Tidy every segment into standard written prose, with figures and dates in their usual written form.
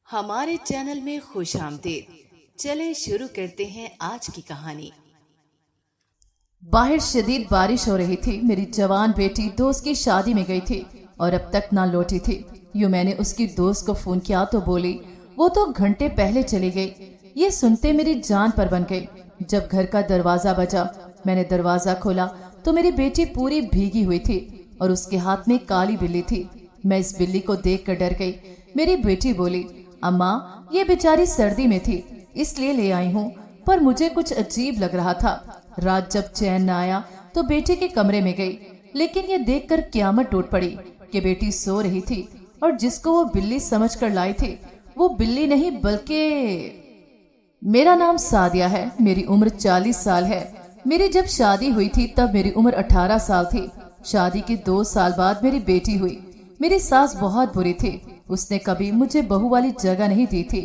हमारे चैनल में खुश आमदीद। चलें शुरू करते हैं आज की कहानी। बाहर शदीद बारिश हो रही थी। मेरी जवान बेटी दोस्त की शादी में गई थी और अब तक ना लौटी थी। यूं मैंने उसकी दोस्त को फोन किया तो बोली वो तो घंटे पहले चली गई। ये सुनते मेरी जान पर बन गई। जब घर का दरवाजा बजा, मैंने दरवाजा खोला तो मेरी बेटी पूरी भीगी हुई थी और उसके हाथ में काली बिल्ली थी। मैं इस बिल्ली को देख कर डर गई। मेरी बेटी बोली, अम्मा ये बेचारी सर्दी में थी इसलिए ले आई हूँ, पर मुझे कुछ अजीब लग रहा था। रात जब चैन न आया तो बेटी के कमरे में गई, लेकिन ये देखकर क्यामत टूट पड़ी कि बेटी सो रही थी और जिसको वो बिल्ली समझकर लाई थी वो बिल्ली नहीं बल्कि। मेरा नाम सादिया है। मेरी उम्र 40 साल है। मेरी जब शादी हुई थी तब मेरी उम्र 18 साल थी। शादी के 2 साल बाद मेरी बेटी हुई। मेरी सास बहुत बुरी थी। उसने कभी मुझे बहू वाली जगह नहीं दी थी।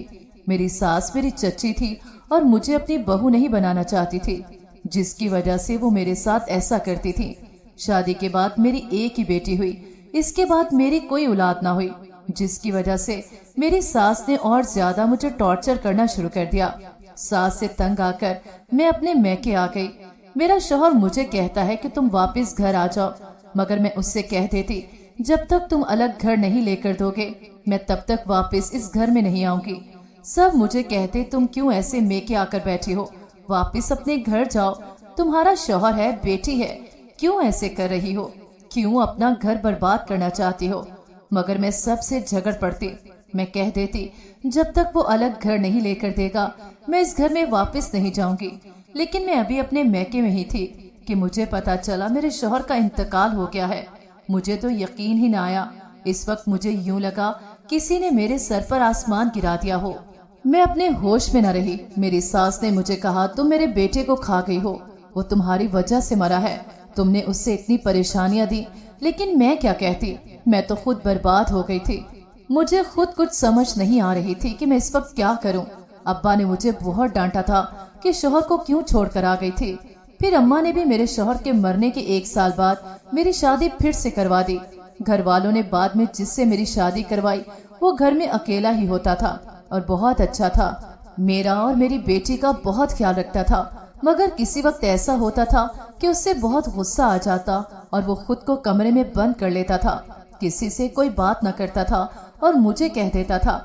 मेरी सास मेरी चच्ची थी और मुझे अपनी बहू नहीं बनाना चाहती थी, जिसकी वजह से वो मेरे साथ ऐसा करती थी। शादी के बाद मेरी एक ही बेटी हुई। इसके बाद मेरी कोई औलाद ना हुई, जिसकी वजह से मेरी सास ने और ज्यादा मुझे टॉर्चर करना शुरू कर दिया। सास से तंग आकर मैं अपने मैके आ गई। मेरा शौहर मुझे कहता है कि तुम वापस घर आ जाओ, मगर मैं उससे कह देती जब तक तुम अलग घर नहीं लेकर दोगे मैं तब तक वापस इस घर में नहीं आऊंगी। सब मुझे कहते तुम क्यों ऐसे मेके आकर बैठी हो, वापस अपने घर जाओ, तुम्हारा शौहर है, बेटी है, क्यों ऐसे कर रही हो, क्यों अपना घर बर्बाद करना चाहती हो। मगर मैं सबसे झगड़ पड़ती। मैं कह देती जब तक वो अलग घर नहीं लेकर देगा मैं इस घर में वापस नहीं जाऊंगी। लेकिन मैं अभी अपने मैके में ही थी कि मुझे पता चला मेरे शौहर का इंतकाल हो गया है। मुझे तो यकीन ही ना आया। इस वक्त मुझे यूं लगा किसी ने मेरे सर पर आसमान गिरा दिया हो। मैं अपने होश में न रही। मेरी सास ने मुझे कहा तुम मेरे बेटे को खा गई हो, वो तुम्हारी वजह से मरा है, तुमने उससे इतनी परेशानियां दी। लेकिन मैं क्या कहती, मैं तो खुद बर्बाद हो गई थी। मुझे खुद कुछ समझ नहीं आ रही थी कि मैं इस वक्त क्या करूं। अब्बा ने मुझे बहुत डांटा था कि शौहर को क्यों छोड़ कर आ गई थी। फिर अम्मा ने भी मेरे शौहर के मरने के 1 साल बाद मेरी शादी फिर से करवा दी। घर वालों ने बाद में जिससे मेरी शादी करवाई वो घर में अकेला ही होता था और बहुत अच्छा था। मेरा और मेरी बेटी का बहुत ख्याल रखता था, मगर किसी वक्त ऐसा होता था कि उससे बहुत गुस्सा आ जाता और वो खुद को कमरे में बंद कर लेता था, किसी से कोई बात न करता था और मुझे कह देता था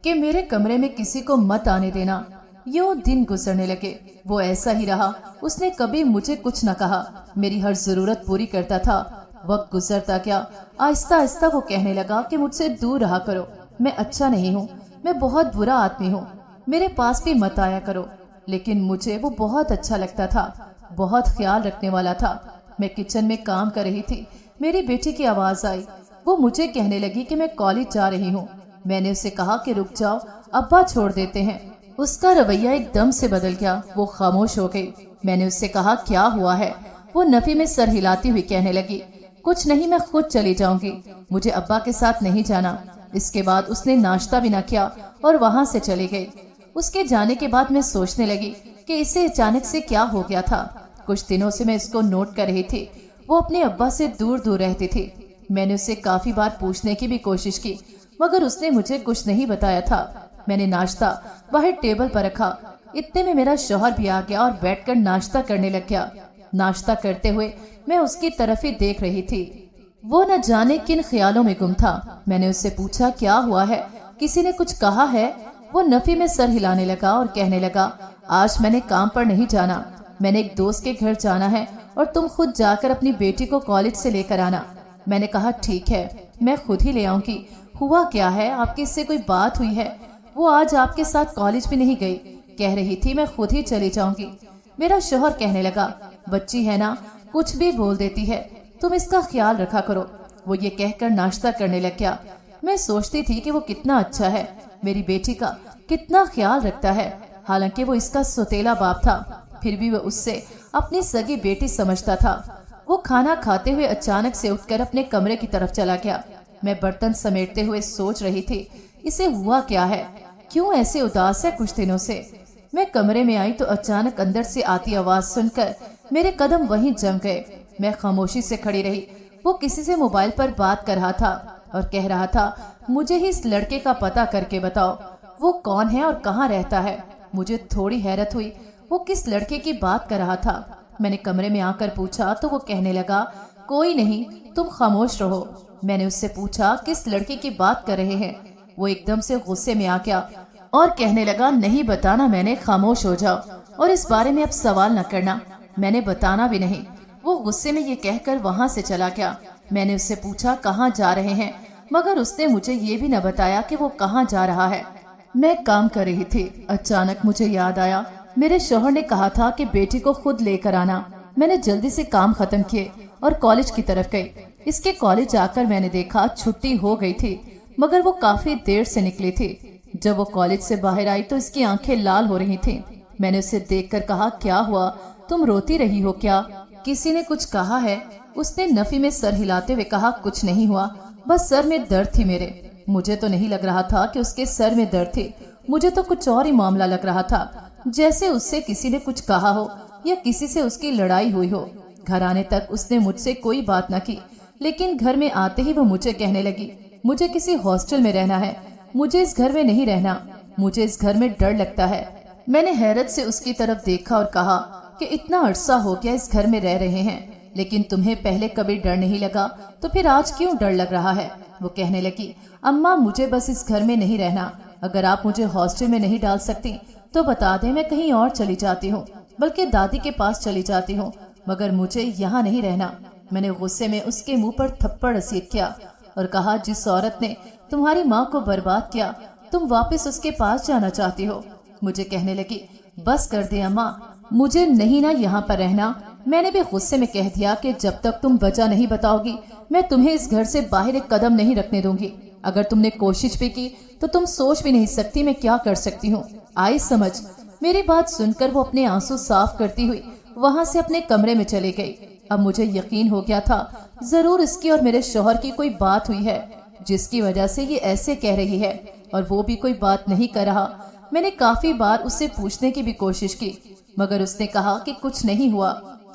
कि मेरे कमरे में किसी को मत आने देना। यूं दिन गुजरने लगे। वो ऐसा ही रहा। उसने कभी मुझे कुछ न कहा, मेरी हर जरूरत पूरी करता था। वक्त गुजरता गया। आहिस्ता आहिस्ता वो कहने लगा कि मुझसे दूर रहा करो, मैं अच्छा नहीं हूँ, मैं बहुत बुरा आदमी हूँ, मेरे पास भी मत आया करो। लेकिन मुझे वो बहुत अच्छा लगता था, बहुत ख्याल रखने वाला था। मैं किचन में काम कर रही थी, मेरी बेटी की आवाज आई। वो मुझे कहने लगी कि मैं कॉलेज जा रही हूँ। मैंने उसे कहा कि रुक जाओ, अब्बा छोड़ देते हैं। उसका रवैया एकदम से बदल गया। वो खामोश हो गई। मैंने उससे कहा क्या हुआ है। वो नफी में सर हिलाती हुई कहने लगी कुछ नहीं, मैं खुद चली जाऊंगी, मुझे अब्बा के साथ नहीं जाना। इसके बाद उसने नाश्ता भी न किया और वहां से चली गई। उसके जाने के बाद मैं सोचने लगी कि इसे अचानक से क्या हो गया था। कुछ दिनों से मैं इसको नोट कर रही थी। वो अपने अब्बा से दूर दूर रहती थी। मैंने उससे काफी बार पूछने की भी कोशिश की, मगर उसने मुझे कुछ नहीं बताया था। मैंने नाश्ता बाहर टेबल पर रखा। इतने में मेरा शौहर भी आ गया और बैठकर नाश्ता करने लग गया। नाश्ता करते हुए मैं उसकी तरफ ही देख रही थी। वो न जाने किन ख्यालों में गुम था। मैंने उससे पूछा क्या हुआ है, किसी ने कुछ कहा है। वो नफी में सर हिलाने लगा और कहने लगा आज मैंने काम पर नहीं जाना, मैंने एक दोस्त के घर जाना है और तुम खुद जाकर अपनी बेटी को कॉलेज से लेकर आना। मैंने कहा ठीक है, मैं खुद ही ले आऊंगी। हुआ क्या है, आपकी इससे कोई बात हुई है? वो आज आपके साथ कॉलेज भी नहीं गई, कह रही थी मैं खुद ही चली जाऊंगी। मेरा शौहर कहने लगा बच्ची है ना, कुछ भी बोल देती है, तुम इसका ख्याल रखा करो। वो ये कहकर नाश्ता करने लग गया। मैं सोचती थी कि वो कितना अच्छा है, मेरी बेटी का कितना ख्याल रखता है। हालांकि वो इसका सौतेला बाप था, फिर भी वो उससे अपनी सगी बेटी समझता था। वो खाना खाते हुए अचानक से उठकर अपने कमरे की तरफ चला गया। मैं बर्तन समेटते हुए सोच रही थी इसे हुआ क्या है, क्यों ऐसे उदास है कुछ दिनों से। मैं कमरे में आई तो अचानक अंदर से आती आवाज सुनकर मेरे कदम वहीं जम गए। मैं खामोशी से खड़ी रही। वो किसी से मोबाइल पर बात कर रहा था और कह रहा था मुझे ही इस लड़के का पता करके बताओ। वो कौन है और कहाँ रहता है? मुझे थोड़ी हैरत हुई, वो किस लड़के की बात कर रहा था। मैंने कमरे में आकर पूछा तो वो कहने लगा, कोई नहीं, तुम खामोश रहो। मैंने उससे पूछा, किस लड़के की बात कर रहे हैं? वो एकदम से गुस्से में आ गया और कहने लगा, नहीं बताना मैंने, खामोश हो जाओ और इस बारे में अब सवाल न करना। मैंने बताना भी नहीं। वो गुस्से में ये कहकर वहां से चला गया। मैंने उससे पूछा, कहाँ जा रहे हैं? मगर उसने मुझे ये भी न बताया कि वो कहाँ जा रहा है। मैं काम कर रही थी, अचानक मुझे याद आया, मेरे शौहर ने कहा था कि बेटी को खुद लेकर आना। मैंने जल्दी से काम खत्म किए और कॉलेज की तरफ गई। इसके कॉलेज आकर मैंने देखा छुट्टी हो गई थी, मगर वो काफी देर से निकली थी। जब वो कॉलेज से बाहर आई तो इसकी आंखें लाल हो रही थीं। मैंने उसे देखकर कहा, क्या हुआ, तुम रोती रही हो क्या? किसी ने कुछ कहा है? उसने नफी में सर हिलाते हुए कहा, कुछ नहीं हुआ, बस सर में दर्द थी मेरे। मुझे तो नहीं लग रहा था कि उसके सर में दर्द थी, मुझे तो कुछ और ही मामला लग रहा था, जैसे उससे किसी ने कुछ कहा हो या किसी से उसकी लड़ाई हुई हो। घर आने तक उसने मुझसे कोई बात न की, लेकिन घर में आते ही वो मुझे कहने लगी, मुझे किसी हॉस्टल में रहना है, मुझे इस घर में नहीं रहना, मुझे इस घर में डर लगता है। मैंने हैरत से उसकी तरफ देखा और कहा कि इतना अरसा हो गया इस घर में रह रहे हैं, लेकिन तुम्हें पहले कभी डर नहीं लगा, तो फिर आज क्यों डर लग रहा है? वो कहने लगी, अम्मा मुझे बस इस घर में नहीं रहना, अगर आप मुझे हॉस्टल में नहीं डाल सकती तो बता दें, मैं कहीं और चली जाती हूँ, बल्कि दादी के पास चली जाती हूँ, मगर मुझे यहाँ नहीं रहना। मैंने गुस्से में उसके मुंह पर थप्पड़ रसीद किया और कहा, जिस औरत ने तुम्हारी माँ को बर्बाद किया, तुम वापस उसके पास जाना चाहती हो? मुझे कहने लगी, बस कर दे अम्मा, मुझे नहीं ना यहाँ पर रहना। मैंने भी गुस्से में कह दिया कि जब तक तुम वजह नहीं बताओगी, मैं तुम्हें इस घर से बाहर एक कदम नहीं रखने दूंगी। अगर तुमने कोशिश भी की तो तुम सोच भी नहीं सकती मैं क्या कर सकती हूँ। आई समझ? मेरी बात सुनकर वो अपने आंसू साफ करती हुई वहां से अपने कमरे में चली गई। अब मुझे यकीन हो गया था, जरूर इसकी और मेरे शौहर की कोई बात हुई है, जिसकी वजह से ये ऐसे कह रही है, और वो भी कोई बात नहीं कर रहा। मैंने काफी बार उससे पूछने की भी कोशिश की, मगर उसने कहा कि कुछ नहीं हुआ।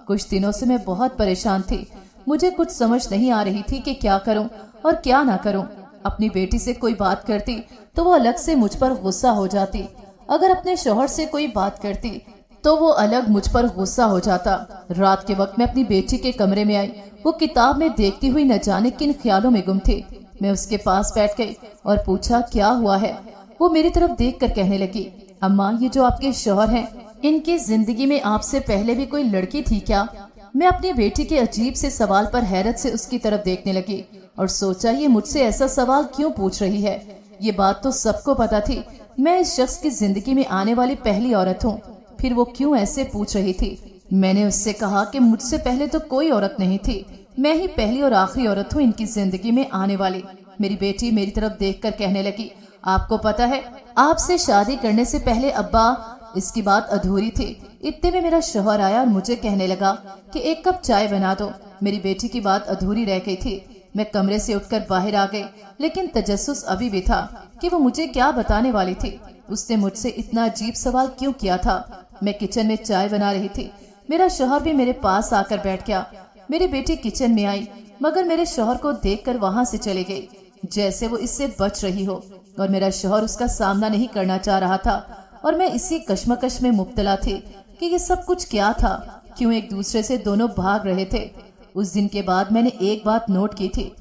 कुछ दिनों से मैं बहुत परेशान थी, मुझे कुछ समझ नहीं आ रही थी कि क्या करूं और क्या ना करूं। अपनी बेटी से कोई बात करती तो वो अलग से मुझ पर गुस्सा हो जाती, अगर अपने शौहर से कोई बात करती तो वो अलग मुझ पर गुस्सा हो जाता। रात के वक्त मैं अपनी बेटी के कमरे में आई, वो किताब में देखती हुई न जाने किन ख्यालों में गुम थी। मैं उसके पास बैठ गई और पूछा, क्या हुआ है? वो मेरी तरफ देखकर कहने लगी, अम्मा ये जो आपके शौहर हैं, इनकी जिंदगी में आपसे पहले भी कोई लड़की थी क्या? मैं अपनी बेटी के अजीब से सवाल पर हैरत से उसकी तरफ देखने लगी और सोचा, ये मुझसे ऐसा सवाल क्यों पूछ रही है? ये बात तो सबको पता थी, मैं इस शख्स की जिंदगी में आने वाली पहली औरत हूँ, फिर वो क्यों ऐसे पूछ रही थी? मैंने उससे कहा कि मुझसे पहले तो कोई औरत नहीं थी, मैं ही पहली और आखिरी औरत हूँ इनकी जिंदगी में आने वाली। मेरी बेटी मेरी तरफ देखकर कहने लगी, आपको पता है, आपसे शादी करने से पहले अब्बा, इसकी बात अधूरी थी। इतने में मेरा शौहर आया और मुझे कहने लगा कि एक कप चाय बना दो। मेरी बेटी की बात अधूरी रह गई थी। मैं कमरे से उठकर बाहर आ गई, लेकिन तजस्सुस अभी भी था कि वो मुझे क्या बताने वाली थी। उसने मुझसे इतना अजीब सवाल क्यों किया था? मैं किचन में चाय बना रही थी, मेरा शौहर भी मेरे पास आकर बैठ गया। मेरी बेटी किचन में आई, मगर मेरे शौहर को देखकर वहां से चली गई, जैसे वो इससे बच रही हो, और मेरा शौहर उसका सामना नहीं करना चाह रहा था। और मैं इसी कश्मकश में मुब्तला थी कि ये सब कुछ क्या था, क्यों एक दूसरे से दोनों भाग रहे थे। उस दिन के बाद मैंने एक बात नोट की थी,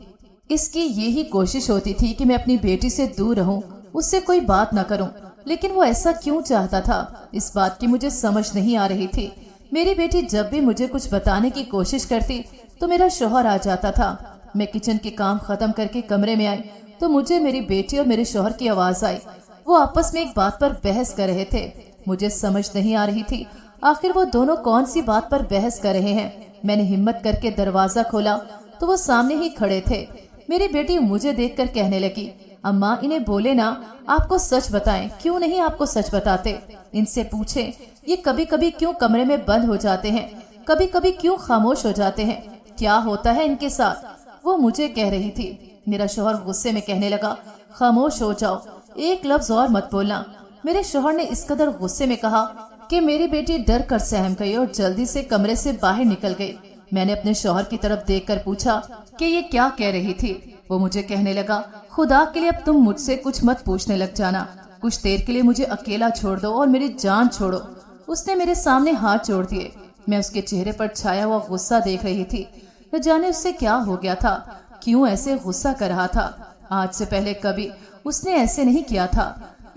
इसकी यही कोशिश होती थी कि मैं अपनी बेटी से दूर रहूं, उससे कोई बात न करूं, लेकिन वो ऐसा क्यों चाहता था, इस बात की मुझे समझ नहीं आ रही थी। मेरी बेटी जब भी मुझे कुछ बताने की कोशिश करती तो मेरा शौहर आ जाता था। मैं किचन के काम खत्म करके कमरे में आई तो मुझे मेरी बेटी और मेरे शौहर की आवाज आई। वो आपस में एक बात पर बहस कर रहे थे। मुझे समझ नहीं आ रही थी आखिर वो दोनों कौन सी बात पर बहस कर रहे हैं। मैंने हिम्मत करके दरवाजा खोला तो वो सामने ही खड़े थे। मेरी बेटी मुझे देखकर कहने लगी, अम्मा इन्हें बोले ना, आपको सच बताएं। क्यों नहीं आपको सच बताते? इनसे पूछें ये कभी कभी क्यों कमरे में बंद हो जाते हैं, कभी कभी क्यों खामोश हो जाते हैं, क्या होता है इनके साथ? वो मुझे कह रही थी। मेरा शौहर गुस्से में कहने लगा, खामोश हो जाओ, एक लफ्ज और मत बोलना। मेरे शौहर ने इस कदर गुस्से में कहा कि मेरी बेटी डर कर सहम गई और जल्दी से कमरे से बाहर निकल गई। मैंने अपने शौहर की तरफ देखकर पूछा कि ये क्या कह रही थी। वो मुझे कहने लगा, खुदा के लिए अब तुम मुझसे कुछ मत पूछने लग जाना, कुछ देर के लिए मुझे अकेला छोड़ दो और मेरी जान छोड़ो। उसने मेरे सामने हाथ जोड़ दिए। मैं उसके चेहरे पर छाया हुआ गुस्सा देख रही थी। न जाने उससे क्या हो गया था, क्यों ऐसे गुस्सा कर रहा था। आज से पहले कभी उसने ऐसे नहीं किया था।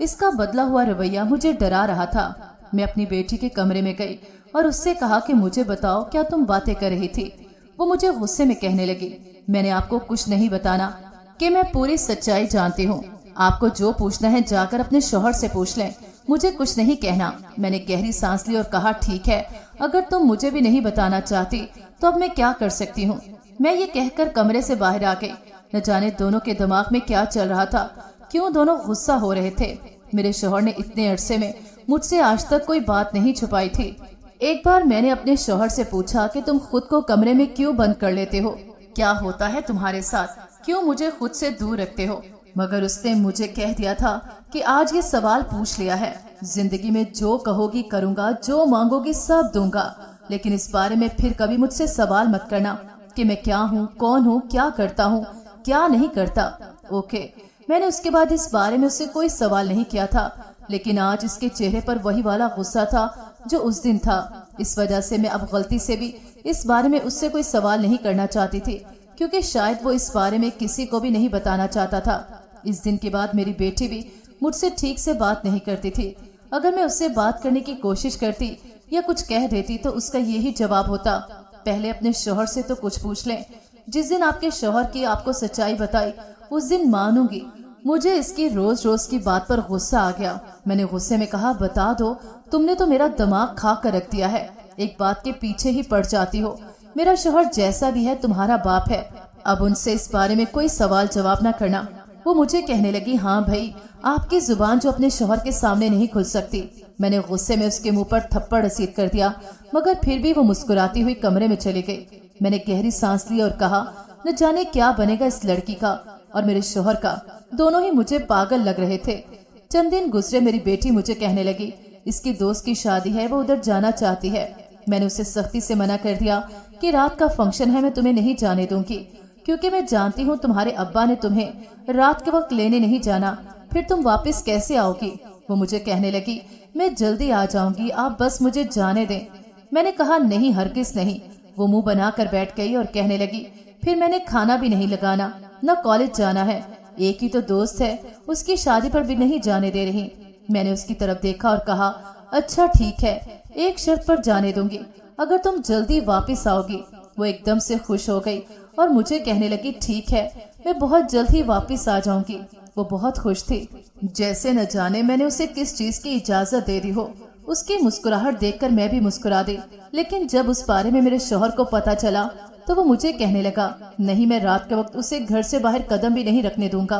इसका बदला हुआ रवैया मुझे डरा रहा था। मैं अपनी बेटी के कमरे में गई और उससे कहा कि मुझे बताओ क्या तुम बातें कर रही थी। वो मुझे गुस्से में कहने लगी, मैंने आपको कुछ नहीं बताना कि मैं पूरी सच्चाई जानती हूँ। आपको जो पूछना है जाकर अपने शौहर से पूछ लें, मुझे कुछ नहीं कहना। मैंने गहरी सांस ली और कहा, ठीक है, अगर तुम मुझे भी नहीं बताना चाहती तो अब मैं क्या कर सकती हूँ। मैं ये कहकर कमरे से बाहर आ गई। न जाने दोनों के दिमाग में क्या चल रहा था, क्यों दोनों गुस्सा हो रहे थे। मेरे शौहर ने इतने अरसे में मुझसे आज तक कोई बात नहीं छुपाई थी। एक बार मैंने अपने शौहर से पूछा कि तुम खुद को कमरे में क्यों बंद कर लेते हो, क्या होता है तुम्हारे साथ, क्यों मुझे खुद से दूर रखते हो। मगर उसने मुझे कह दिया था कि आज ये सवाल पूछ लिया है, जिंदगी में जो कहोगी करूँगा, जो मांगोगी सब दूंगा, लेकिन इस बारे में फिर कभी मुझसे सवाल मत करना कि मैं क्या हूँ, कौन हूँ, क्या करता हूँ, क्या नहीं करता। ओके। मैंने उसके बाद इस बारे में उससे कोई सवाल नहीं किया था, लेकिन आज इसके चेहरे पर वही वाला गुस्सा था जो उस दिन था। इस वजह से मैं अब गलती से भी इस बारे में उससे कोई सवाल नहीं करना चाहती थी, क्योंकि शायद वो इस बारे में किसी को भी नहीं बताना चाहता था। इस दिन के बाद मेरी बेटी भी मुझसे ठीक से बात नहीं करती थी। अगर मैं उससे बात करने की कोशिश करती या कुछ कह देती तो उसका यही जवाब होता, पहले अपने शौहर से तो कुछ पूछ लें। जिस दिन आपके शौहर की आपको सच्चाई बताई उस दिन मानूंगी। मुझे इसकी रोज रोज की बात पर गुस्सा आ गया। मैंने गुस्से में कहा, बता दो, तुमने तो मेरा दिमाग खा कर रख दिया है, एक बात के पीछे ही पड़ जाती हो। मेरा शौहर जैसा भी है तुम्हारा बाप है, अब उनसे इस बारे में कोई सवाल जवाब ना करना। वो मुझे कहने लगी, हाँ भाई, आपकी जुबान जो अपने शौहर के सामने नहीं खुल सकती। मैंने गुस्से में उसके मुंह पर थप्पड़ रसीद कर दिया, मगर फिर भी वो मुस्कुराती हुई कमरे में चली गई। मैंने गहरी सांस ली और कहा, न जाने क्या बनेगा इस लड़की का और मेरे शौहर का, दोनों ही मुझे पागल लग रहे थे। चंद दिन गुजरे, मेरी बेटी मुझे कहने लगी, इसकी दोस्त की शादी है, वो उधर जाना चाहती है। मैंने उसे सख्ती से मना कर दिया कि रात का फंक्शन है, मैं तुम्हें नहीं जाने दूंगी, क्योंकि मैं जानती हूँ तुम्हारे अब्बा ने तुम्हें रात के वक्त लेने नहीं जाना, फिर तुम वापस कैसे आओगी। वो मुझे कहने लगी, मैं जल्दी आ जाऊंगी, आप बस मुझे जाने दें। मैंने कहा, नहीं, हरगिज नहीं। वो मुंह बनाकर बैठ गई और कहने लगी, फिर मैंने खाना भी नहीं लगाना, न कॉलेज जाना है, एक ही तो दोस्त है, उसकी शादी पर भी नहीं जाने दे रही। मैंने उसकी तरफ देखा और कहा, अच्छा ठीक है, एक शर्त पर जाने दूंगी, अगर तुम जल्दी वापस आओगी। वो एकदम से खुश हो गई और मुझे कहने लगी, ठीक है, मैं बहुत जल्द ही वापस आ जाऊंगी। वो बहुत खुश थी, जैसे न जाने मैंने उसे किस चीज की इजाजत दे दी हो। उसकी मुस्कुराहट देखकर मैं भी मुस्कुरा दी, लेकिन जब उस बारे में मेरे शौहर को पता चला तो वो मुझे कहने लगा, नहीं, मैं रात के वक्त उसे घर से बाहर कदम भी नहीं रखने दूंगा।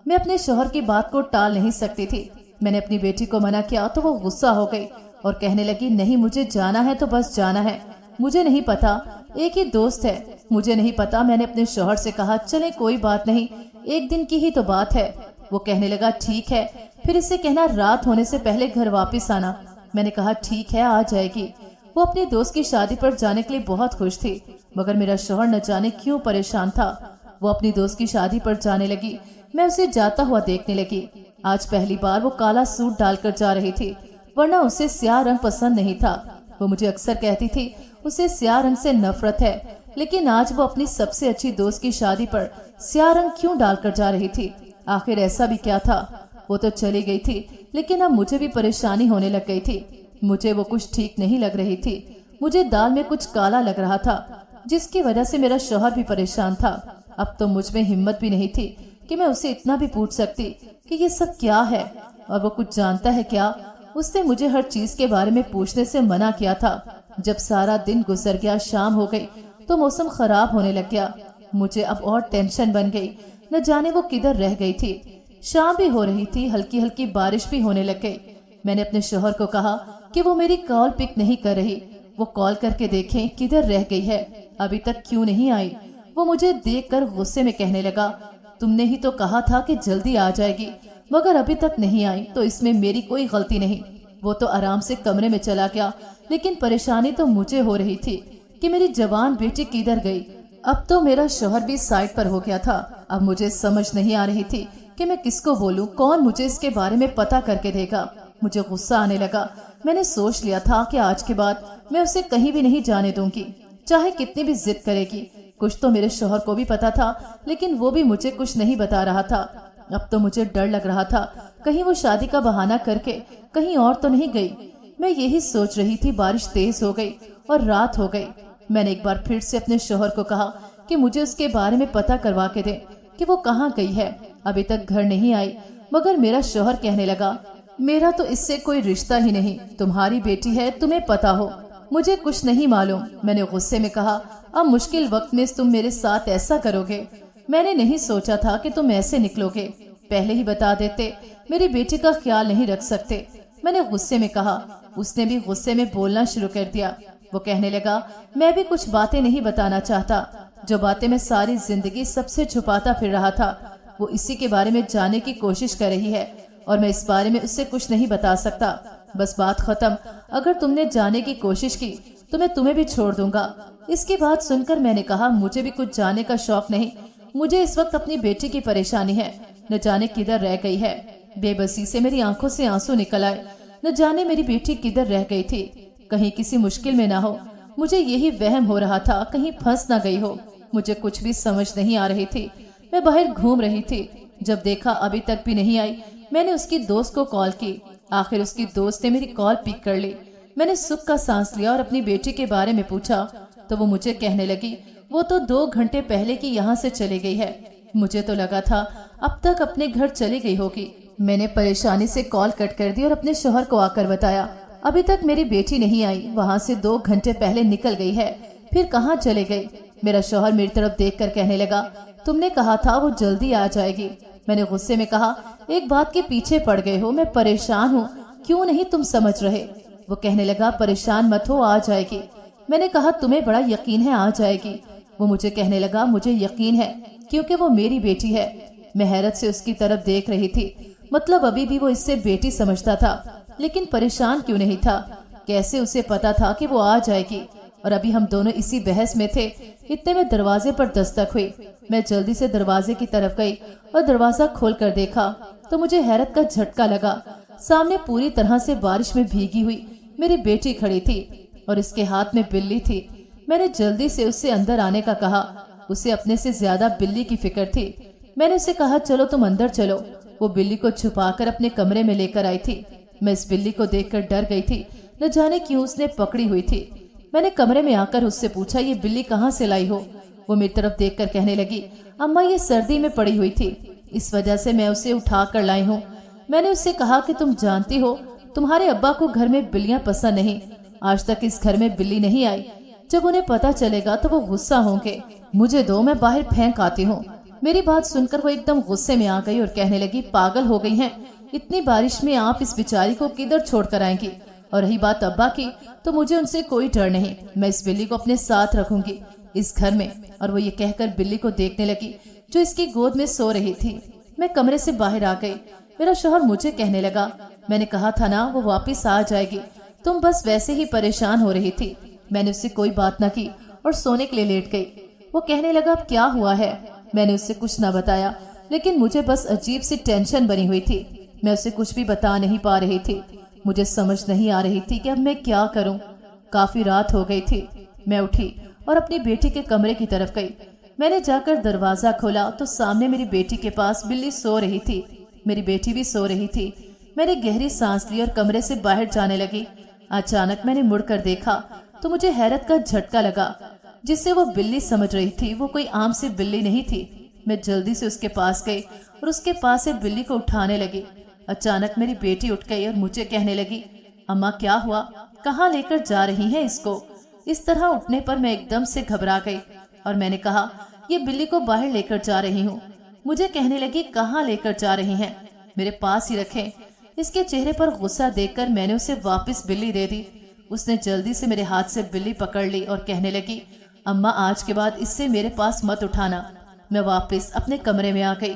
मैं अपने शौहर की बात को टाल नहीं सकती थी। मैंने अपनी बेटी को मना किया तो वो गुस्सा हो गई और कहने लगी, नहीं, मुझे जाना है तो बस जाना है, मुझे नहीं पता, एक ही दोस्त है, मुझे नहीं पता। मैंने अपने शौहर से कहा, चले कोई बात नहीं, एक दिन की ही तो बात है। वो कहने लगा, ठीक है, फिर इसे कहना रात होने से पहले घर वापस आना। मैंने कहा, ठीक है, आ जाएगी। वो अपनी दोस्त की शादी पर जाने के लिए बहुत खुश थी, मगर मेरा शौहर न जाने क्यों परेशान था। वो अपनी दोस्त की शादी पर जाने लगी, मैं उसे जाता हुआ देखने लगी। आज पहली बार वो काला सूट डालकर जा रही थी, वरना उसे स्याह रंग पसंद नहीं था। वो मुझे अक्सर कहती थी उसे स्याह रंग से नफरत है, लेकिन आज वो अपनी सबसे अच्छी दोस्त की शादी पर स्याह रंग क्यों डालकर जा रही थी। आखिर ऐसा भी क्या था। वो तो चली गई थी, लेकिन अब मुझे भी परेशानी होने लग गई थी। मुझे वो कुछ ठीक नहीं लग रही थी। मुझे दाल में कुछ काला लग रहा था, जिसकी वजह से मेरा शौहर भी परेशान था। अब तो मुझ में हिम्मत भी नहीं थी कि मैं उसे इतना भी पूछ सकती कि ये सब क्या है और वो कुछ जानता है क्या। उसने मुझे हर चीज के बारे में पूछने से मना किया था। जब सारा दिन गुजर गया, शाम हो गई तो मौसम खराब होने लग गया। मुझे अब और टेंशन बन गई, न जाने वो किधर रह गई थी। शाम भी हो रही थी, हल्की हल्की बारिश भी होने लग गई। मैंने अपने शौहर को कहा कि वो मेरी कॉल पिक नहीं कर रही, वो कॉल करके देखें किधर रह गई है, अभी तक क्यों नहीं आई। वो मुझे देखकर गुस्से में कहने लगा, तुमने ही तो कहा था कि जल्दी आ जाएगी, मगर अभी तक नहीं आई, तो इसमें मेरी कोई गलती नहीं। वो तो आराम से कमरे में चला गया, लेकिन परेशानी तो मुझे हो रही थी कि मेरी जवान बेटी किधर गई। अब तो मेरा शौहर भी साइड पर हो गया था। अब मुझे समझ नहीं आ रही थी कि मैं किसको बोलूं, कौन मुझे इसके बारे में पता करके देगा। मुझे गुस्सा आने लगा। मैंने सोच लिया था कि आज के बाद मैं उसे कहीं भी नहीं जाने दूंगी, चाहे कितनी भी जिद करेगी। कुछ तो मेरे शौहर को भी पता था, लेकिन वो भी मुझे कुछ नहीं बता रहा था। अब तो मुझे डर लग रहा था, कहीं वो शादी का बहाना करके कहीं और तो नहीं गई। मैं यही सोच रही थी, बारिश तेज हो गई और रात हो गई। मैंने एक बार फिर से अपने शौहर को कहा कि मुझे उसके बारे में पता करवा के दे कि वो कहाँ गई है। अभी तक घर नहीं आई। मगर मेरा शौहर कहने लगा, मेरा तो इससे कोई रिश्ता ही नहीं, तुम्हारी बेटी है, तुम्हें पता हो, मुझे कुछ नहीं मालूम। मैंने गुस्से में कहा, अब मुश्किल वक्त में तुम मेरे साथ ऐसा करोगे? मैंने नहीं सोचा था कि तुम ऐसे निकलोगे, पहले ही बता देते, मेरी बेटी का ख्याल नहीं रख सकते। मैंने गुस्से में कहा। उसने भी गुस्से में बोलना शुरू कर दिया। वो कहने लगा, मैं भी कुछ बातें नहीं बताना चाहता, जो बातें मैं सारी जिंदगी सबसे छुपाता फिर रहा था, वो इसी के बारे में जानने की कोशिश कर रही है और मैं इस बारे में उससे कुछ नहीं बता सकता। बस बात खत्म। अगर तुमने जाने की कोशिश की तो मैं तुम्हें भी छोड़ दूंगा। इसकी बात सुनकर मैंने कहा, मुझे भी कुछ जानने का शौक नहीं। मुझे इस वक्त अपनी बेटी की परेशानी है, न जाने किधर रह गई है। बेबसी से मेरी आंखों से आंसू निकल आए। न जाने मेरी बेटी किधर रह गई थी, कहीं किसी मुश्किल में ना हो। मुझे यही वहम हो रहा था, कहीं फंस ना गई हो। मुझे कुछ भी समझ नहीं आ रही थी। मैं बाहर घूम रही थी, जब देखा अभी तक भी नहीं आई। मैंने उसकी दोस्त को कॉल की। आखिर उसकी दोस्त ने मेरी कॉल पिक कर ली। मैंने सुख का सांस लिया और अपनी बेटी के बारे में पूछा तो वो मुझे कहने लगी, वो तो 2 घंटे पहले की यहाँ से चली गई है। मुझे तो लगा था अब तक अपने घर चली गई होगी। मैंने परेशानी से कॉल कट कर दी और अपने शौहर को आकर बताया, अभी तक मेरी बेटी नहीं आई, वहाँ से 2 घंटे पहले निकल गई है। फिर कहाँ चले गई? मेरा शौहर मेरी तरफ देखकर कहने लगा, तुमने कहा था वो जल्दी आ जाएगी। मैंने गुस्से में कहा, एक बात के पीछे पड़ गए हो, मैं परेशान हूँ, क्यों नहीं तुम समझ रहे? वो कहने लगा, परेशान मत हो, आ जाएगी। मैंने कहा, तुम्हें बड़ा यकीन है आ जाएगी? वो मुझे कहने लगा, मुझे यकीन है क्योंकि वो मेरी बेटी है। मैं हैरत से उसकी तरफ देख रही थी। मतलब अभी भी वो इससे बेटी समझता था, लेकिन परेशान क्यों नहीं था? कैसे उसे पता था कि वो आ जाएगी? और अभी हम दोनों इसी बहस में थे। इतने में दरवाजे पर दस्तक हुई। मैं जल्दी से दरवाजे की तरफ गई और दरवाजा खोल कर देखा तो मुझे हैरत का झटका लगा। सामने पूरी तरह से बारिश में भीगी हुई मेरी बेटी खड़ी थी और इसके हाथ में बिल्ली थी। मैंने जल्दी से उससे अंदर आने का कहा। उसे अपने से ज्यादा बिल्ली की फिक्र थी। मैंने उसे कहा, चलो तुम अंदर चलो। वो बिल्ली को छुपाकर अपने कमरे में लेकर आई थी। मैं इस बिल्ली को देखकर डर गई थी, न जाने क्यों उसने पकड़ी हुई थी। मैंने कमरे में आकर उससे पूछा, ये बिल्ली कहाँ से लाई हो? वो मेरी तरफ देखकर कहने लगी, अम्मा ये सर्दी में पड़ी हुई थी, इस वजह से मैं उसे उठा कर लाई हूँ। मैंने उससे कहा कि तुम जानती हो तुम्हारे अब्बा को घर में बिल्लियां पसंद नहीं। आज तक इस घर में बिल्ली नहीं आई। जब उन्हें पता चलेगा तो वो गुस्सा होंगे। मुझे दो, मैं बाहर फेंक आती हूँ। मेरी बात सुनकर वो एकदम गुस्से में आ गई और कहने लगी, पागल हो गई हैं? इतनी बारिश में आप इस बेचारी को किधर छोड़ कर आएंगी? और रही बात अब्बा की, तो मुझे उनसे कोई डर नहीं। मैं इस बिल्ली को अपने साथ रखूंगी इस घर में। और वो ये कहकर बिल्ली को देखने लगी जो इसकी गोद में सो रही थी। मैं कमरे से बाहर आ गई। मेरा शौहर मुझे कहने लगा, मैंने कहा था ना वो वापिस आ जाएगी, तुम बस वैसे ही परेशान हो रही थी। मैंने उससे कोई बात न की और सोने के लिए लेट गई। वो कहने लगा, अब क्या हुआ है? मैंने उससे कुछ न बताया, लेकिन मुझे बस अजीब सी टेंशन बनी हुई थी। मैं उसे कुछ भी बता नहीं पा रही थी। मुझे समझ नहीं आ रही थी कि अब मैं क्या करूं। काफी रात हो गई थी। मैं उठी और अपनी बेटी के कमरे की तरफ गई। मैंने जाकर दरवाजा खोला तो सामने मेरी बेटी के पास बिल्ली सो रही थी। मेरी बेटी भी सो रही थी। मैंने गहरी सांस ली और कमरे से बाहर जाने लगी। अचानक मैंने मुड़कर देखा तो मुझे हैरत का झटका लगा। जिससे वो बिल्ली समझ रही थी वो कोई आम सी बिल्ली नहीं थी। मैं जल्दी से उसके पास गई और उसके पास से बिल्ली को उठाने लगी। अचानक मेरी बेटी उठ गई और मुझे कहने लगी, अम्मा क्या हुआ? कहाँ लेकर जा रही हैं इसको? इस तरह उठने पर मैं एकदम से घबरा गई और मैंने कहा, ये बिल्ली को बाहर लेकर जा रही हूँ। मुझे कहने लगी, कहाँ लेकर जा रही हैं? मेरे पास ही रखें। इसके चेहरे पर गुस्सा देखकर मैंने उसे वापस बिल्ली दे दी। उसने जल्दी से मेरे हाथ से बिल्ली पकड़ ली और कहने लगी, अम्मा आज के बाद इससे मेरे पास मत उठाना। मैं वापस अपने कमरे में आ गई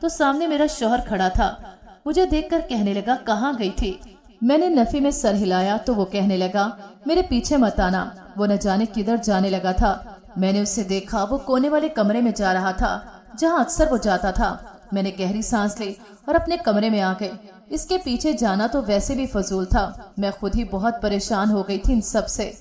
तो सामने मेरा शौहर खड़ा था। मुझे देखकर कहने लगा, कहाँ गई थी? मैंने नफी में सर हिलाया तो वो कहने लगा, मेरे पीछे मत आना। वो न जाने किधर जाने लगा था। मैंने उसे देखा, वो कोने वाले कमरे में जा रहा था जहाँ अक्सर वो जाता था। मैंने गहरी सांस ली और अपने कमरे में आ गई। इसके पीछे जाना तो वैसे भी फजूल था। मैं खुद ही बहुत परेशान हो गई थी इन सब से।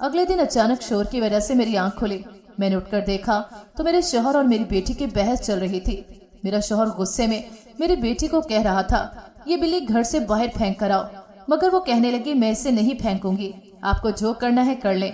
अगले दिन अचानक शोर की वजह से मेरी आंख खुली। मैंने उठकर देखा तो मेरे शौहर और मेरी बेटी की बहस चल रही थी। मेरा शौहर गुस्से में मेरी बेटी को कह रहा था, ये बिल्ली घर से बाहर फेंक कर आओ, मगर वो कहने लगी, मैं इसे नहीं फेंकूंगी, आपको जो करना है कर ले।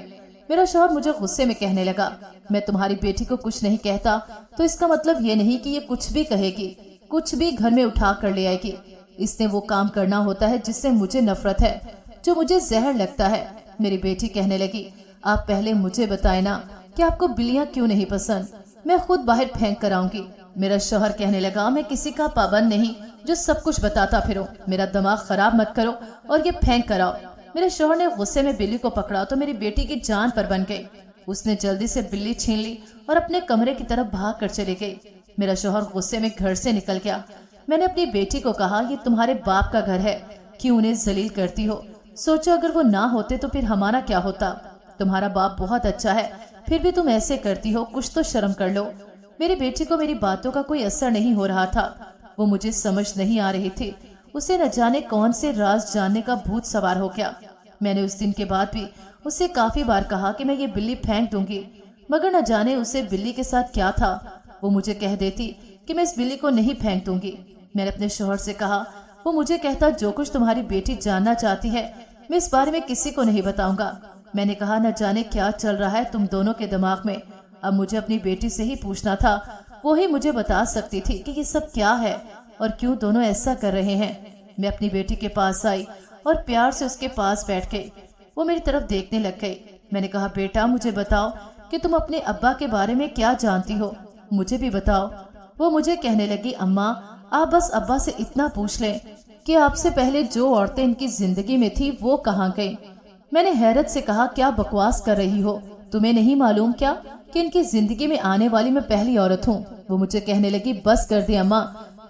मेरा शौहर मुझे गुस्से में कहने लगा, मैं तुम्हारी बेटी को कुछ नहीं कहता तो इसका मतलब ये नहीं कि ये कुछ भी कहेगी, कुछ भी घर में उठा कर ले आएगी। इसने वो काम करना होता है जिससे मुझे नफरत है, जो मुझे जहर लगता है। मेरी बेटी कहने लगी, आप पहले मुझे बताए ना कि आपको बिल्लियां क्यों नहीं पसंद, मैं खुद बाहर फेंक कर आऊंगी। मेरा शौहर कहने लगा, मैं किसी का पाबंद नहीं जो सब कुछ बताता फिरो, मेरा दिमाग खराब मत करो और ये फेंक कर आओ। मेरे शौहर ने गुस्से में बिल्ली को पकड़ा तो मेरी बेटी की जान पर बन गई। उसने जल्दी से बिल्ली छीन ली और अपने कमरे की तरफ भाग कर चली गई। मेरा शौहर गुस्से में घर से निकल गया। मैंने अपनी बेटी को कहा, ये तुम्हारे बाप का घर है, क्यों उन्हें जलील करती हो? सोचो अगर वो ना होते तो फिर हमारा क्या होता? तुम्हारा बाप बहुत अच्छा है, फिर भी तुम ऐसे करती हो, कुछ तो शर्म कर लो। मेरी बेटी को मेरी बातों का कोई असर नहीं हो रहा था। वो मुझे समझ नहीं आ रही थी। उसे न जाने कौन से राज जानने का भूत सवार हो गया। मैंने उस दिन के बाद भी उसे काफी बार कहा कि मैं ये बिल्ली फेंक दूंगी, मगर न जाने उसे बिल्ली के साथ क्या था। वो मुझे कह देती कि मैं इस बिल्ली को नहीं फेंक दूंगी। मैंने अपने शौहर से कहा, वो मुझे कहता, जो कुछ तुम्हारी बेटी जानना चाहती है मैं इस बारे में किसी को नहीं बताऊंगा। मैंने कहा, न जाने क्या चल रहा है तुम दोनों के दिमाग में। अब मुझे अपनी बेटी से ही पूछना था, वो ही मुझे बता सकती थी कि ये सब क्या है और क्यों दोनों ऐसा कर रहे हैं। मैं अपनी बेटी के पास आई और प्यार से उसके पास बैठ गई। वो मेरी तरफ देखने लग गई। मैंने कहा, बेटा मुझे बताओ कि तुम अपने अब्बा के बारे में क्या जानती हो, मुझे भी बताओ। वो मुझे कहने लगी, अम्मा आप बस अब्बा से इतना पूछ लें कि आपसे पहले जो औरतें इनकी जिंदगी में थी वो कहाँ गई। मैंने हैरत से कहा, क्या बकवास कर रही हो, तुम्हें नहीं मालूम क्या कि इनकी जिंदगी में आने वाली मैं पहली औरत हूँ। वो मुझे कहने लगी, बस कर दे अम्मा,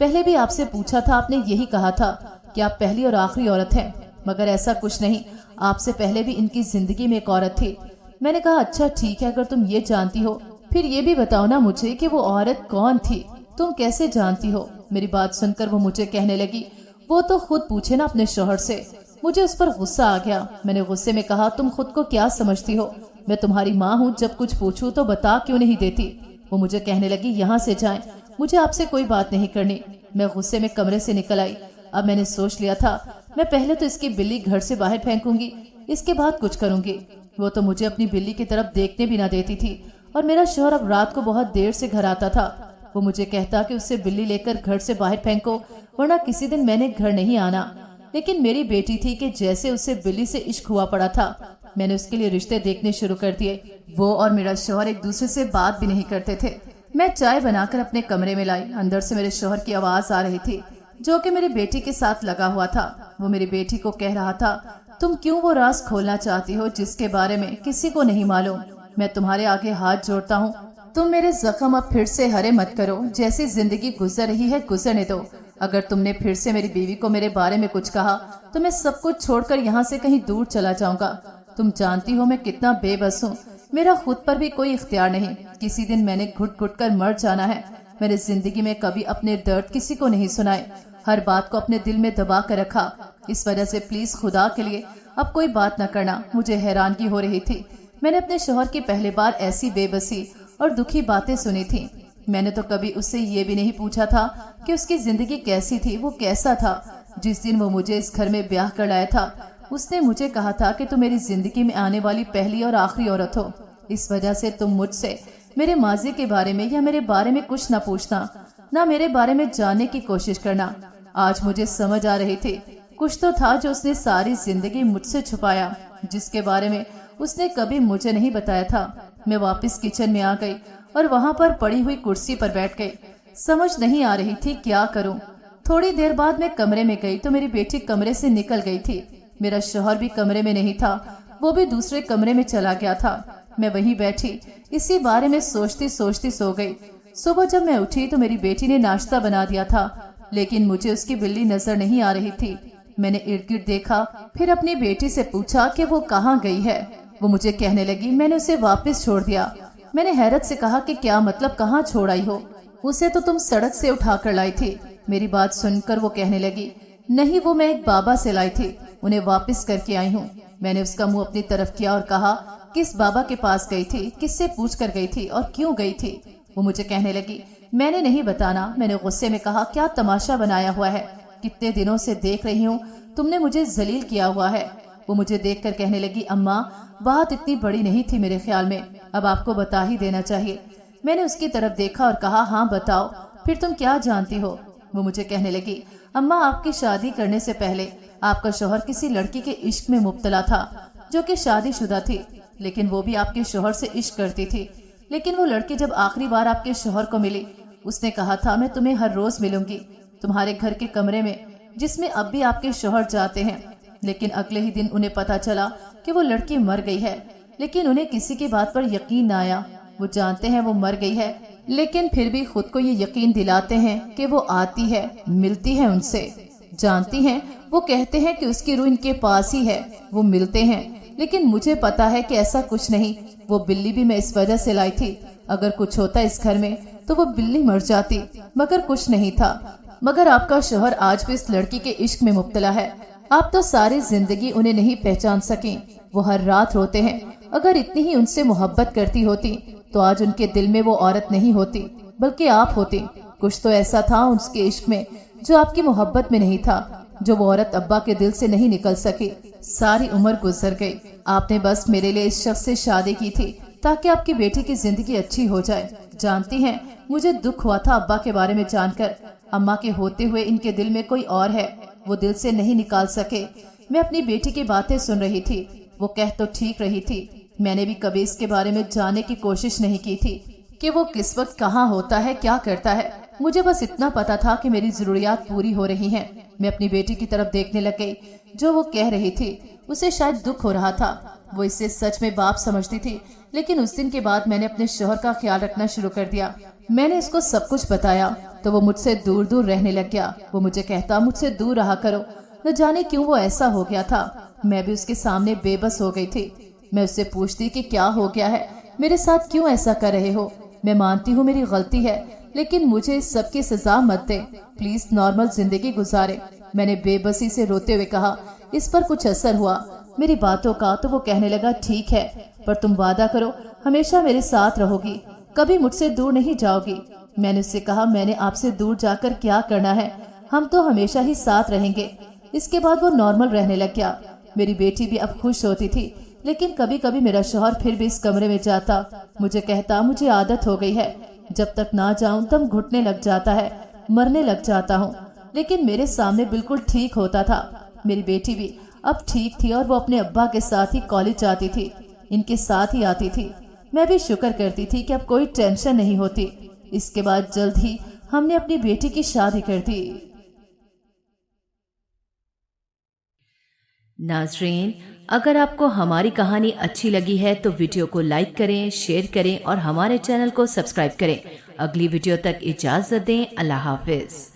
पहले भी आपसे पूछा था, आपने यही कहा था कि आप पहली और आखिरी औरत हैं, मगर ऐसा कुछ नहीं, आपसे पहले भी इनकी जिंदगी में एक औरत थी। मैंने कहा, अच्छा ठीक है, अगर तुम ये जानती हो फिर ये भी बताओ ना मुझे कि वो औरत कौन थी, तुम कैसे जानती हो? मेरी बात सुनकर वो मुझे कहने लगी, वो तो खुद पूछे ना अपने शौहर से। मुझे उस पर गुस्सा आ गया। मैंने गुस्से में कहा, तुम खुद को क्या समझती हो, मैं तुम्हारी माँ हूँ, जब कुछ पूछूं तो बता क्यों नहीं देती? वो मुझे कहने लगी, यहाँ से जाएं, मुझे आपसे कोई बात नहीं करनी। मैं गुस्से में कमरे से निकल आई। अब मैंने सोच लिया था, मैं पहले तो इसकी बिल्ली घर से बाहर फेंकूंगी, इसके बाद कुछ करूंगी। वो तो मुझे अपनी बिल्ली की तरफ देखने भी ना देती थी और मेरा शौहर अब रात को बहुत देर से घर आता था। वो मुझे कहता कि उससे बिल्ली लेकर घर से बाहर फेंको, वरना किसी दिन मैंने घर नहीं आना। लेकिन मेरी बेटी थी कि जैसे उसे बिल्ली से इश्क हुआ पड़ा था। मैंने उसके लिए रिश्ते देखने शुरू कर दिए। वो और मेरा शौहर एक दूसरे से बात भी नहीं करते थे। मैं चाय बनाकर अपने कमरे में लाई। अंदर से मेरे शौहर की आवाज आ रही थी, जो कि मेरी बेटी के साथ लगा हुआ था। वो मेरी बेटी को कह रहा था, तुम क्यों वो राज खोलना चाहती हो जिसके बारे में किसी को नहीं मालूम? मैं तुम्हारे आगे हाथ जोड़ता हूँ, तुम मेरे जख्म अब फिर से हरे मत करो। जैसी जिंदगी गुजर रही है गुजरने दो। अगर तुमने फिर से मेरी बीवी को मेरे बारे में कुछ कहा तो मैं सब कुछ छोड़कर यहाँ से कहीं दूर चला जाऊंगा। तुम जानती हो मैं कितना बेबस हूँ, मेरा खुद पर भी कोई इख्तियार नहीं। किसी दिन मैंने घुट घुट कर मर जाना है। मैंने जिंदगी में कभी अपने दर्द किसी को नहीं सुनाए, हर बात को अपने दिल में दबा कर रखा। इस वजह से प्लीज खुदा के लिए अब कोई बात न करना। मुझे हैरानगी हो रही थी। मैंने अपने शौहर की पहली बार ऐसी बेबसी और दुखी बातें सुनी थी। मैंने तो कभी उससे ये भी नहीं पूछा था कि उसकी जिंदगी कैसी थी, वो कैसा था। जिस दिन वो मुझे इस घर में ब्याह कर लाया था, उसने मुझे कहा था कि तुम मेरी जिंदगी में आने वाली पहली और आखिरी औरत हो। इस वजह से तुम मुझसे मेरे माजी के बारे में या मेरे बारे में कुछ न पूछना, न मेरे बारे में जानने की कोशिश करना। आज मुझे समझ आ रही थी, कुछ तो था जो उसने सारी जिंदगी मुझसे छुपाया, जिसके बारे में उसने कभी मुझे नहीं बताया था। मैं वापस किचन में आ गई और वहाँ पर पड़ी हुई कुर्सी पर बैठ गई। समझ नहीं आ रही थी क्या करूं। थोड़ी देर बाद मैं कमरे में गई तो मेरी बेटी कमरे से निकल गई थी। मेरा शौहर भी कमरे में नहीं था, वो भी दूसरे कमरे में चला गया था। मैं वहीं बैठी इसी बारे में सोचती सोचती सो गई। सुबह जब मैं उठी तो मेरी बेटी ने नाश्ता बना दिया था, लेकिन मुझे उसकी बिल्ली नजर नहीं आ रही थी। मैंने इर्द गिर्द देखा, फिर अपनी बेटी से पूछा कि वो कहाँ गई है। वो मुझे कहने लगी, मैंने उसे वापस छोड़ दिया। मैंने हैरत से कहा कि क्या मतलब, कहाँ छोड़ आई हो? उसे तो तुम सड़क से उठाकर लाई थी। मेरी बात सुनकर वो कहने लगी, नहीं, वो मैं एक बाबा से लाई थी, उन्हें वापस करके आई हूँ। मैंने उसका मुंह अपनी तरफ किया और कहा, किस बाबा के पास गई थी, किससे पूछ कर गई थी और क्यों गई थी? वो मुझे कहने लगी, मैंने नहीं बताना। मैंने गुस्से में कहा, क्या तमाशा बनाया हुआ है, कितने दिनों से देख रही हूँ, तुमने मुझे जलील किया हुआ है। वो मुझे देखकर कहने लगी, अम्मा बात इतनी बड़ी नहीं थी मेरे ख्याल में, अब आपको बता ही देना चाहिए। मैंने उसकी तरफ देखा और कहा, हाँ बताओ, फिर तुम क्या जानती हो? वो मुझे कहने लगी, अम्मा आपकी शादी करने से पहले आपका शौहर किसी लड़की के इश्क में मुब्तला था जो कि शादीशुदा थी, लेकिन वो भी आपके शौहर से इश्क करती थी। लेकिन वो लड़की जब आखिरी बार आपके शौहर को मिली, उसने कहा था, मैं तुम्हें हर रोज मिलूंगी तुम्हारे घर के कमरे में जिसमें अब भी आपके शौहर जाते हैं। लेकिन अगले ही दिन उन्हें पता चला कि वो लड़की मर गई है, लेकिन उन्हें किसी की बात पर यकीन न आया। वो जानते हैं वो मर गई है, लेकिन फिर भी खुद को ये यकीन दिलाते हैं कि वो आती है, मिलती है उनसे, जानती हैं। वो कहते हैं कि उसकी रूह इनके पास ही है, वो मिलते हैं। लेकिन मुझे पता है कि ऐसा कुछ नहीं। वो बिल्ली भी मैं इस वजह से लाई थी, अगर कुछ होता इस घर में तो वो बिल्ली मर जाती, मगर कुछ नहीं था। मगर आपका शौहर आज भी इस लड़की के इश्क में मुब्तला है। आप तो सारी जिंदगी उन्हें नहीं पहचान सकी। वो हर रात रोते हैं। अगर इतनी ही उनसे मोहब्बत करती होती तो आज उनके दिल में वो औरत नहीं होती, बल्कि आप होती। कुछ तो ऐसा था उसके इश्क में जो आपकी मोहब्बत में नहीं था, जो वो औरत अब्बा के दिल से नहीं निकल सकी। सारी उम्र गुजर गई, आपने बस मेरे लिए इस शख्स से शादी की थी ताकि आपकी बेटी की जिंदगी अच्छी हो जाए। जानती हैं, मुझे दुख हुआ था अब्बा के बारे में जानकर। अम्मा के होते हुए इनके दिल में कोई और है, वो दिल से नहीं निकाल सके। मैं अपनी बेटी की बातें सुन रही थी, वो कह तो ठीक रही थी। मैंने भी कभी इसके बारे में जानने की कोशिश नहीं की थी कि वो किस वक्त कहाँ होता है, क्या करता है। मुझे बस इतना पता था कि मेरी जरूरियात पूरी हो रही हैं। मैं अपनी बेटी की तरफ देखने लग गई। जो वो कह रही थी उसे शायद दुख हो रहा था, वो इसे सच में बाप समझती थी। लेकिन उस दिन के बाद मैंने अपने शौहर का ख्याल रखना शुरू कर दिया। मैंने इसको सब कुछ बताया तो वो मुझसे दूर दूर रहने लग गया। वो मुझे कहता, मुझसे दूर रहा करो। न जाने क्यों वो ऐसा हो गया था। मैं भी उसके सामने बेबस हो गई थी। मैं उससे पूछती कि क्या हो गया है, मेरे साथ क्यों ऐसा कर रहे हो? मैं मानती हूँ मेरी गलती है, लेकिन मुझे इस सब की सजा मत दे, प्लीज नॉर्मल जिंदगी गुजारे। मैंने बेबसी से रोते हुए कहा। इस पर कुछ असर हुआ मेरी बातों का तो वो कहने लगा, ठीक है, पर तुम वादा करो हमेशा मेरे साथ रहोगी, कभी मुझसे दूर नहीं जाओगी। मैंने उससे कहा, मैंने आपसे दूर जाकर क्या करना है, हम तो हमेशा ही साथ रहेंगे। इसके बाद वो नॉर्मल रहने लग गया। मेरी बेटी भी अब खुश होती थी। लेकिन कभी कभी मेरा शौहर फिर भी इस कमरे में जाता, मुझे कहता, मुझे आदत हो गई है, जब तक ना जाऊं दम घुटने लग जाता है, मरने लग जाता हूँ। लेकिन मेरे सामने बिल्कुल ठीक होता था। मेरी बेटी भी अब ठीक थी और वो अपने अब्बा के साथ ही कॉलेज जाती थी, इनके साथ ही आती थी। मैं भी शुक्र करती थी कि अब कोई टेंशन नहीं होती। इसके बाद जल्द ही हमने अपनी बेटी की शादी कर दी। नाज़रीन, अगर आपको हमारी कहानी अच्छी लगी है तो वीडियो को लाइक करें, शेयर करें और हमारे चैनल को सब्सक्राइब करें। अगली वीडियो तक इजाज़त दें। अल्लाह हाफिज।